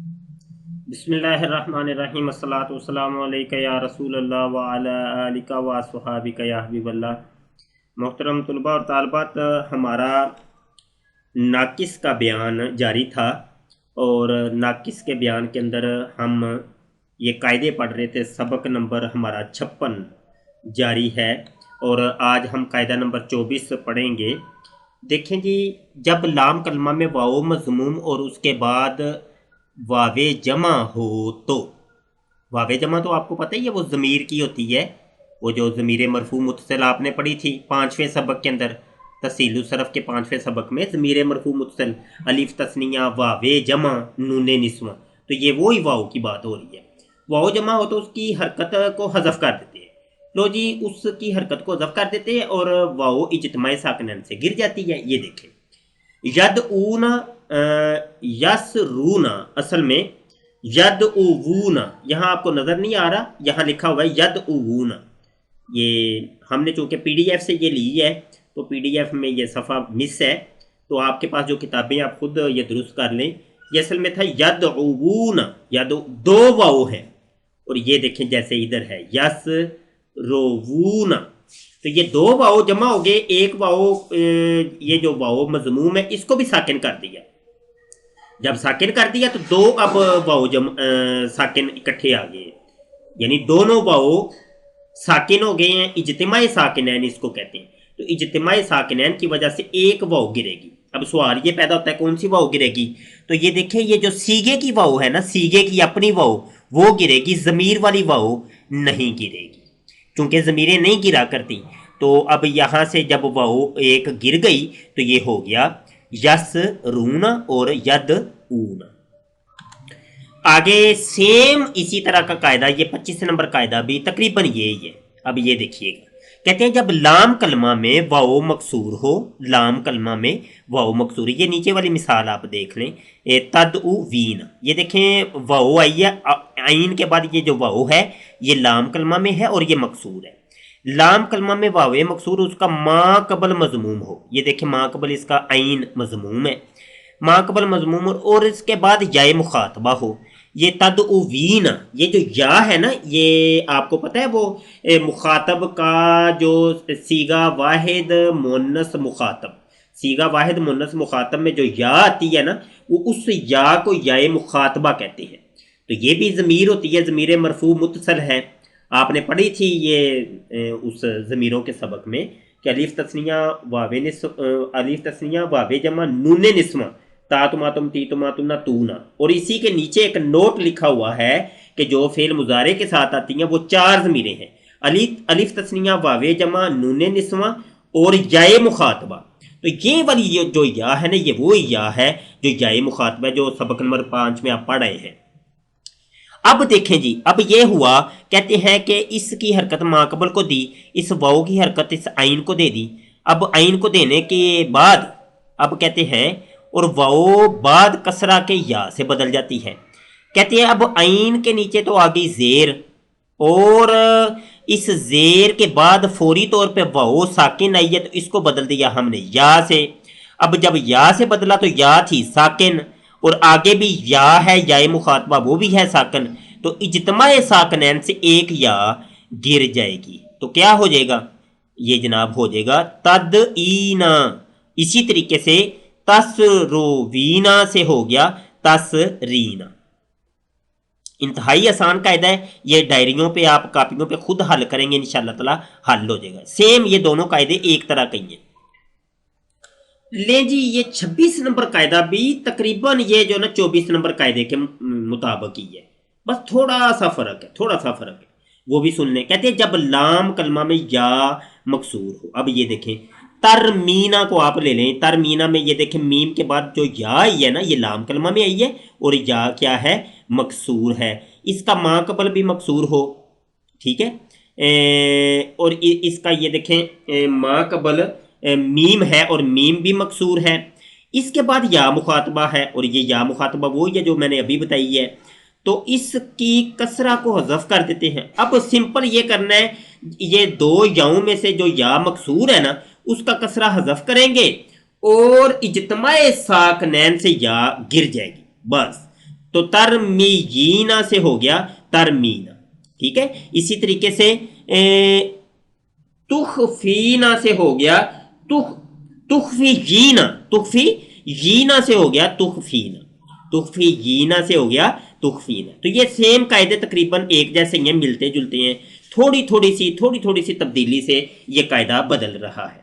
बिस्मिल्लाहिर्रहमानिर्रहीम अस्सलातु वस्सलामु अलैका या रसूल अल्लाह व अला आलिका व अस्हाबिका या हबीब अल्लाह। मोहतरम तलबा और तालबात, हमारा नाकिस का बयान जारी था और नाकिस के बयान के अंदर हम ये कायदे पढ़ रहे थे। सबक नंबर हमारा 56 जारी है और आज हम कायदा नंबर 24 पढ़ेंगे। देखें जी, जब लाम कलमा में वाओ मज़मूम और उसके बाद वावे जमा हो तो वावे जमा तो आपको पता ही है, वो ज़मीर की होती है। वो जो ज़मीर मरफू मुत्तसिल आपने पढ़ी थी 5वें सबक के अंदर, तसीलु सरफ के 5वें सबक में ज़मीर मरफू मुत्तसिल अलिफ तस्निया वावे जमा नूने निस्वा, तो ये वो ही वाओ की बात हो रही है। वाओ जमा हो तो उसकी हरकत को हज़फ कर देते हैं। लो जी, उसकी हरकत को हज़फ कर देते हैं और वाओ इज्तिमाई साकिनैन से गिर जाती है। ये देखें, यद ऊना यस रूना, असल में यद उवूना, यहाँ आपको नज़र नहीं आ रहा, यहाँ लिखा हुआ है यद उवूना। ये हमने चूँकि पीडीएफ से ये ली है तो पीडीएफ में ये सफ़ा मिस है, तो आपके पास जो किताबें आप खुद ये दुरुस्त कर लें। ये असल में था यद उवूना, यद दो वाओ है और ये देखें जैसे इधर है यस रोवूना, तो ये दो वाओ जमा हो गए। एक वाओ, ये जो वाओ मजमूम है इसको भी साकिन कर दिया। जब साकिन कर दिया तो दो अब वाओ साकिन इकट्ठे आ गए, यानी दोनों वाओ साकिन हो गए हैं। इज्तिमाई साकिनैन इसको कहते हैं। तो इज्तिमाई साकिनैन की वजह से एक वाओ गिरेगी। अब सवाल ये पैदा होता है कौन सी वाओ गिरेगी? तो ये देखें, ये जो सीगे की वाओ है ना, सीगे की अपनी वाओ, वो गिरेगी, ज़मीर वाली वाओ नहीं गिरेगी, क्योंकि ज़मीरें नहीं गिरा करती। तो अब यहाँ से जब वाओ एक गिर गई तो ये हो गया यस रूना और यद ऊना। आगे सेम इसी तरह का कायदा, ये 25 नंबर कायदा भी तकरीबन यही है। अब ये देखिएगा, कहते हैं जब लाम कलमा में वाओ मकसूर हो, लाम कलमा में वाओ मकसूर, ये नीचे वाली मिसाल आप देख लें, तद उ वीन, ये देखें वाओ आई है, आइन के बाद ये जो वाओ है ये लाम कलमा में है और ये मकसूर है। लाम कलमा में वावे मकसूर, उसका माँ कबल मजमूम हो, ये देखें माँ कबल इसका आइन मजमूम है, माँ कबल मजमूम और इसके बाद याए मुखातबा हो, ये तद उवीना, ये जो या है ना, ये आपको पता है वो मुखातब का जो सीगा वाहिद मुन्नस मुखातब, सीगा वाहिद मुन्नस मुखातब में जो या आती है ना, वो उस या को याए मुखातबा कहते हैं। तो ये भी ज़मीर होती है, ज़मीर मरफू मुत्तसल है। आपने पढ़ी थी ये उस ज़मीरों के सबक में कि अलिफ तस्निया वावे अलिफ तस्निया वावे जमा नूने निस्मा तातुमातुम तीतुमातुना तूना, और इसी के नीचे एक नोट लिखा हुआ है कि जो फेल मुजारे के साथ आती हैं वो 4 ज़मीरें हैं, अलिफ तस्निया वावे जमा नूने निस्वा और याए मुखातबा। तो ये वाली जो या है ना, ये वो या है जो याए मुखातबा, जो सबक नंबर 5 में आप पढ़ रहे हैं। अब देखें जी, अब ये हुआ, कहते हैं कि इसकी हरकत माकबल को दी, इस वाओ की हरकत इस आइन को दे दी। अब आइन को देने के बाद अब कहते हैं और वाओ बाद कसरा के या से बदल जाती है। कहते हैं अब आइन के नीचे तो आ गई जेर और इस जेर के बाद फौरी तौर पे वाओ साकिन आई है, तो इसको बदल दिया हमने या से। अब जब या से बदला तो या थी साकिन और आगे भी या है याए मुखातबा, वो भी है साकिन, तो इज्तिमाए साकिनैन से एक या गिर जाएगी। तो क्या हो जाएगा? ये जनाब हो जाएगा तद ईना। इसी तरीके से तसरोवीना से हो गया तसरीना। इंतहाई आसान कायदा है, ये डायरियों पे आप कापियों पे खुद हल करेंगे, इंशाअल्लाह ताला हल हो जाएगा। सेम ये दोनों कायदे एक तरह के हैं। ले जी, ये 26 नंबर कायदा भी तकरीबन ये जो ना 24 नंबर कायदे के मुताबिक ही है, बस थोड़ा सा फर्क है, थोड़ा सा फर्क है, वो भी सुन लें। कहते हैं जब लाम कलमा में या मकसूर हो। अब ये देखें, तरमीना को आप ले लें, तरमीना में ये देखें मीम के बाद जो या आई है ना, ये लाम कलमा में आई है और या क्या है? मकसूर है। इसका माकबल भी मकसूर हो, ठीक है, और इसका ये देखें माकबल मीम है और मीम भी मकसूर है। इसके बाद या मुखातबा है और ये या मुखातबा वो है जो मैंने अभी बताई है, तो इसकी कसरा को हज़फ कर देते हैं। अब सिंपल ये करना है, ये दो याओं में से जो या मकसूर है ना, उसका कसरा हज़फ करेंगे और इज्तिमाए साकिनैन से या गिर जाएगी, बस। तो तरमीयीना से हो गया तरमीना, ठीक है। इसी तरीके से तुखफीना से हो गया तुखफीजीना, तुखफीजीना से हो गया तुखफीना, तुखफीजीना से हो गया तुखफीना। तो ये सेम कायदे तकरीबन एक जैसे हैं, मिलते जुलते हैं, थोड़ी थोड़ी सी तब्दीली से ये कायदा बदल रहा है।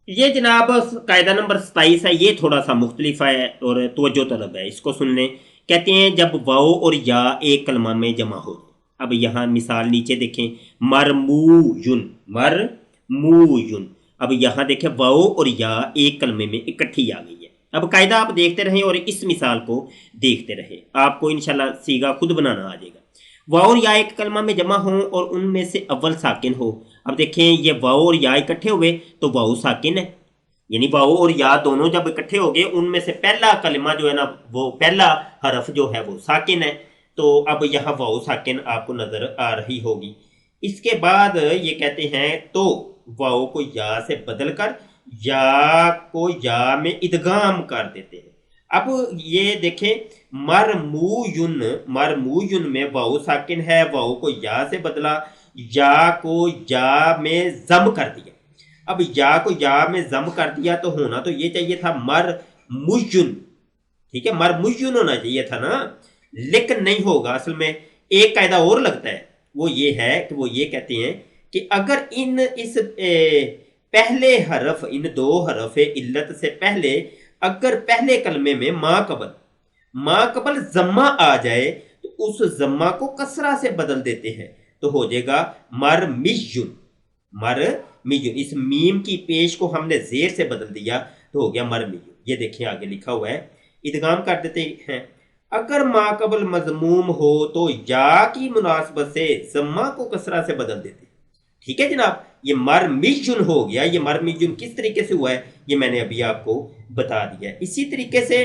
ये जनाब कायदा नंबर 27 है, ये थोड़ा सा मुख्तलिफ है और तवज्जो तलब है, इसको सुन लें। कहते हैं जब वाओ और या एक कलमा में जमा हो। अब यहाँ मिसाल नीचे देखें, मरमूयुन, मरमूयुन। अब यहाँ देखें वाओ और या एक कलमे में इकट्ठी आ गई है। अब कायदा आप देखते रहें और इस मिसाल को देखते रहें, आपको इंशाल्लाह सीगा खुद बनाना आ जाएगा। वाओ और या एक कलमा में जमा हो और उनमें से अव्वल साकिन हो। अब देखें ये वाओ और या इकट्ठे हुए तो वाओ साकिन है, यानी वाओ और या दोनों जब इकट्ठे हो गए उनमें से पहला कलमा जो है ना, वो पहला हरफ जो है वो साकिन है। तो अब यहाँ वाओ साकिन आपको नजर आ रही होगी। इसके बाद ये कहते हैं तो वाओ को या से बदल कर या को या में इदगाम कर देते हैं। अब ये देखें मरमूयुन, मरमूयुन में वाओ साकिन है, वाओ को या से बदला, या को या में जम कर दिया। अब या को या में जम कर दिया तो होना तो ये चाहिए था मरमुयुन, ठीक है, मरमुयुन होना चाहिए था ना, लेकिन नहीं होगा। असल में एक कायदा और लगता है, वो ये है कि वो ये कहते हैं कि अगर इस पहले हरफ, इन दो हरफ इल्लत से पहले अगर पहले कलमे में माँ कबल जम्मा आ जाए तो उस जम्मा को कसरा से बदल देते हैं, तो हो जाएगा मरमियुन, मरमियुन। इस मीम की पेश को हमने जेर से बदल दिया तो हो गया मरमियुन। ये देखिए आगे लिखा हुआ है, इदगाम कर देते हैं। अगर माँ कबल मजमूम हो तो या की मुनासबत से जम्मा को कसरा से बदल देते, ठीक है जनाब। ये मरमियुन हो गया। ये मरमियुन किस तरीके से हुआ है ये मैंने अभी आपको बता दिया। इसी तरीके से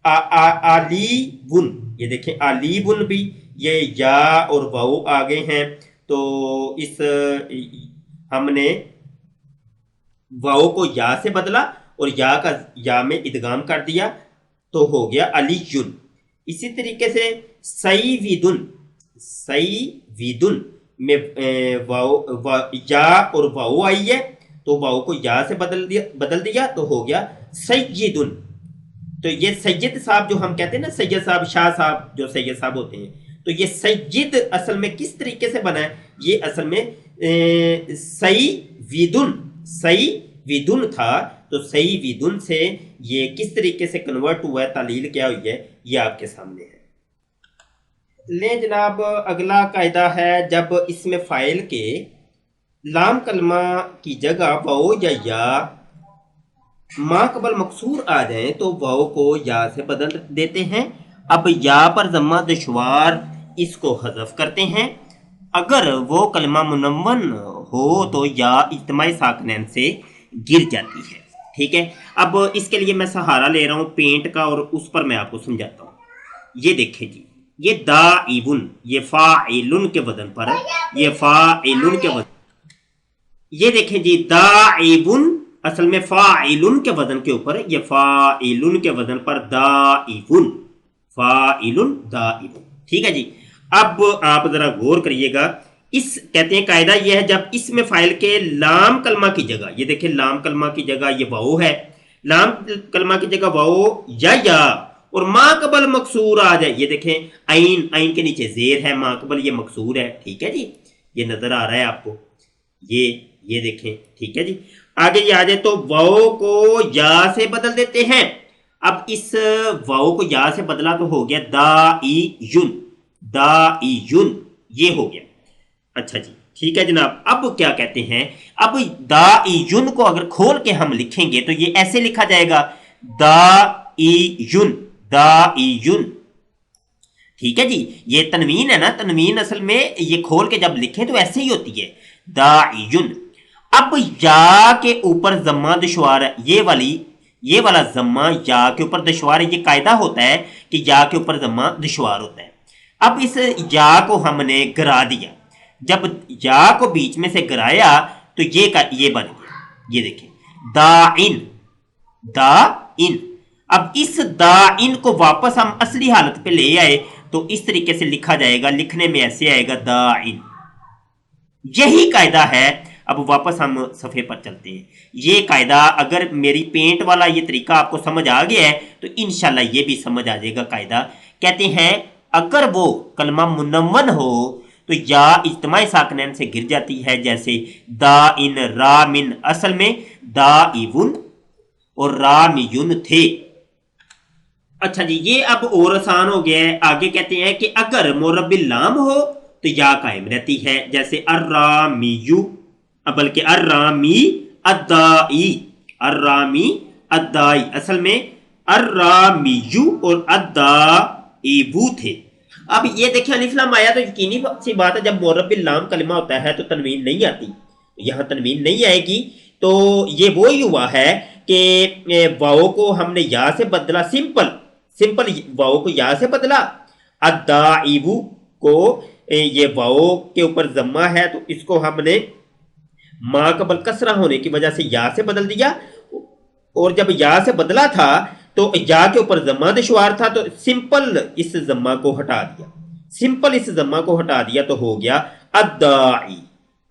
आलीबुन, ये देखें आलीबुन भी ये या और वाओ आ गए हैं, तो इस हमने वाओ को या से बदला और या का या में इदगाम कर दिया तो हो गया अलीयुन। इसी तरीके से सईविदुन, सईविदुन में या और वाओ आई है तो वाओ को या से बदल दिया तो हो गया सैयदुन। तो ये सैयद साहब जो हम कहते हैं ना, सैयद साहब, शाह साहब, जो सैयद साहब होते हैं, तो ये सैयद असल में किस तरीके से बना है, ये असल में सईविदुन था, तो सईविदुन से ये किस तरीके से कन्वर्ट हुआ है, तालील क्या हुई है, ये आपके सामने है। ले जनाब अगला कायदा है, जब इसमें फाइल के लाम कलमा की जगह वाओ या माँ कबल मकसूर आ जाए तो वाओ को या से बदल देते हैं। अब या पर जम्मा दुश्वार, इसको हज़फ करते हैं। अगर वो कलमा मुनव्वन हो तो या इज्तिमाई साकिनैन से गिर जाती है, ठीक है। अब इसके लिए मैं सहारा ले रहा हूँ पेंट का और उस पर मैं आपको समझाता हूँ। ये देखें जी, ये दाइबुन, ये फाइलुन के वजन पर, ये फाइलुन के वजन, ये देखें जी दाइबुन असल में फाइलुन के वजन के ऊपर, ये फाइलुन के वजन पर दाइबुन, फाइलुन दाइबुन, ठीक है जी। अब आप जरा गौर करिएगा, इस कहते हैं कायदा यह है जब इसमें फाइल के लाम कलमा की जगह, ये देखें लाम कलमा की जगह ये वाओ है, लाम कलमा की जगह वाओ या और माँ कबल मकसूर आ जाए, ये देखें आइन, आइन के नीचे जेर है, माँ कबल ये मकसूर है, ठीक है जी, ये नजर आ रहा है आपको, ये देखें, ठीक है जी। आगे ये आ जाए तो वाओ को या से बदल देते हैं। अब इस वाओ को या से बदला तो हो गया दाइयुन, दाइयुन, ये हो गया। अच्छा जी, ठीक है जनाब। अब क्या कहते हैं, अब दाइयुन को अगर खोल के हम लिखेंगे तो ये ऐसे लिखा जाएगा दाइयुन, दाइयुन, ठीक है जी। ये तनवीन है ना, तनवीन असल में ये खोल के जब लिखें तो ऐसे ही होती है दाइयुन। अब या के ऊपर जम्मा दुश्वार है, ये वाला जम्मा या के ऊपर दुश्वार है। ये कायदा होता है कि या के ऊपर जम्मा दुश्वार होता है। अब इस या को हमने गिरा दिया, जब या को बीच में से गिराया तो ये बन गया, ये देखें दाइन, दाइन। اب اس دائن کو واپس ہم اصلی حالت پہ لے آئے تو اس طریقے سے لکھا جائے گا, لکھنے میں ایسے آئے گا دائن. یہی قاعدہ ہے. اب واپس ہم صفحے پر چلتے ہیں. یہ قاعدہ اگر میری پینٹ والا یہ طریقہ آپ کو سمجھ آ گیا ہے تو انشاءاللہ یہ بھی سمجھ آ جائے گا قاعدہ. کہتے ہیں اگر وہ کلمہ منون ہو تو یا اجتماع ساکنین سے گر جاتی ہے, جیسے دائن رامن, اصل میں دائون اور رامیون تھے. اچھا جی, یہ اب اور آسان ہو گیا ہے. آگے کہتے ہیں کہ اگر مرب اللام ہو تو یا قائم رہتی ہے, جیسے الرامیو, بلکہ الرامی الدائی, الرامی الدائی, اصل میں الرامیو اور الدائیبو تھے. اب یہ دیکھیں الف لام آیا تو یقینی سی بات ہے جب مرب اللام کلمہ ہوتا ہے تو تنوین نہیں آتی, یہاں تنوین نہیں آئے گی. تو یہ وہی ہوا ہے کہ واؤ کو ہم نے یا سے بدلا, سمپل واؤ کو یا سے بدلا. الدائیبو کو یہ واؤ کے اوپر ضمہ ہے تو اس کو ہم نے ما قبل کسرہ ہونے کی وجہ سے یا سے بدل دیا, اور جب یا سے بدلا تھا تو یا کے اوپر ضمہ دشوار تھا تو سمپل اس ضمہ کو ہٹا دیا, سمپل اس ضمہ کو ہٹا دیا تو ہو گیا الدائی,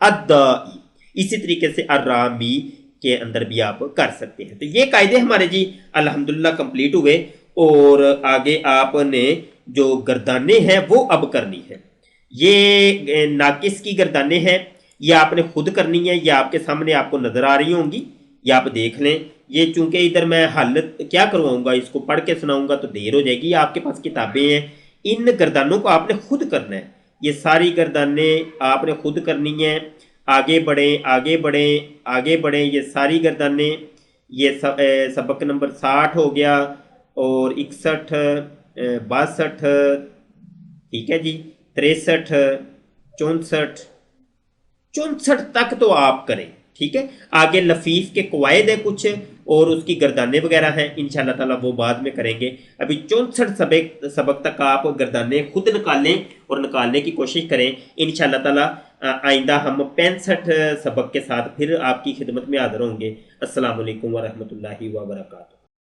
الدائی. اسی طریقے سے الرامی کے اندر بھی آپ کر سکتے ہیں. تو یہ قاعدے ہمارے جی الحمدللہ کمپلیٹ ہوئے, اور آگے آپ نے جو گردانے ہیں وہ اب کرنی ہے. یہ ناقص کی گردانے ہیں, یہ آپ نے خود کرنی ہے, یہ آپ کے سامنے آپ کو نظر آ رہی ہوں گی, یہ آپ دیکھ لیں. یہ چونکہ ادھر میں حل کیا کرواؤں گا, اس کو پڑھ کے سناؤں گا تو دیر ہو جائے گی. آپ کے پاس کتابیں ہیں, ان گردانوں کو آپ نے خود کرنا ہے. یہ ساری گردانے آپ نے خود کرنی ہیں. آگے بڑھیں, آگے بڑھیں, آگے بڑھیں. یہ ساری گردانے, یہ سبق نمبر 60 ہو گیا, اور 61, 62, ٹھیک ہے جی, 63, 64, 64 تک تو آپ کریں. ٹھیک ہے, آگے لفیف کے قواعد ہیں کچھ, اور اس کی گردانے وغیرہ ہیں, انشاءاللہ تعالیٰ وہ بعد میں کریں گے. ابھی 64 سبق تک آپ گردانے خود نکالیں اور نکالنے کی کوشش کریں. انشاءاللہ تعالیٰ آئندہ ہم 65 سبق کے ساتھ پھر آپ کی خدمت میں حاضر ہوں گے. السلام علیکم ورحمۃ اللہ وبرکاتہ.